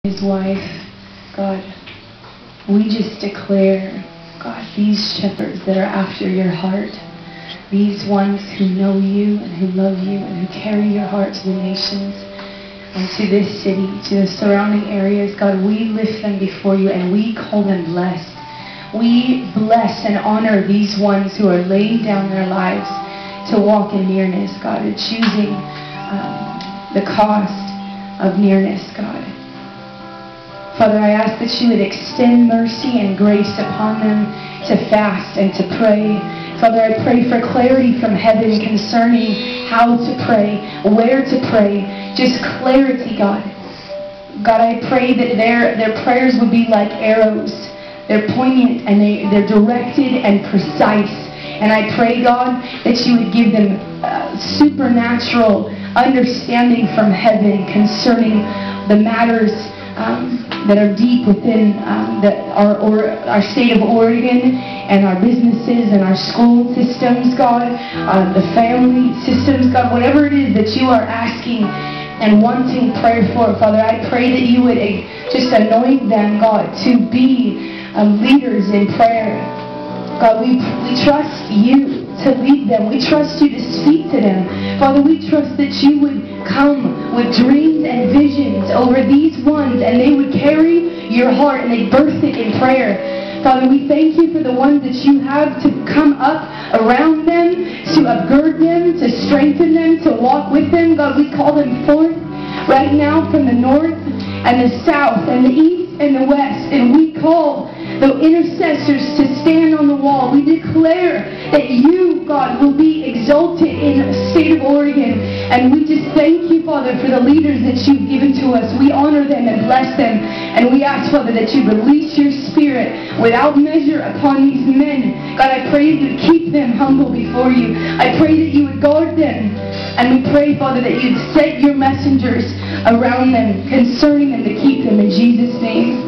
his wife, God, we just declare, God, these shepherds that are after your heart, these ones who know you and who love you and who carry your heart to the nations and to this city, to the surrounding areas, God, we lift them before you and we call them blessed. We bless and honor these ones who are laying down their lives to walk in nearness, God, and choosing the cost of nearness, God. Father, I ask that you would extend mercy and grace upon them to fast and to pray. Father, I pray for clarity from heaven concerning how to pray, where to pray. Just clarity, God. God, I pray that their prayers would be like arrows. They're poignant and they're directed and precise. And I pray, God, that you would give them supernatural understanding from heaven concerning the matters that are deep within our state of Oregon and our businesses and our school systems, God, the family systems, God, whatever it is that you are asking and wanting prayer for, Father, I pray that you would just anoint them, God, to be leaders in prayer. God, we trust you to lead them. We trust you to speak to them. Father, we trust that you would come with dreams and visions over these ones and they would carry your heart and they birth it in prayer. Father, we thank you for the ones that you have to come up around them, to upgird them, to strengthen them, to walk with them. God, we call them forth right now from the north and the south and the east and the west, and we call the intercessors to stand on the wall. We declare that you, God, will be exalted in the state of Oregon, and we just thank you, Father, for the leaders that you've given to us. We honor them and bless them, and we ask, Father, that you release your spirit without measure upon these men. God, I pray that you would keep them humble before you. I pray that you would guard them, and we pray, Father, that you'd set your messengers around them, concerning them, to keep them in Jesus' name.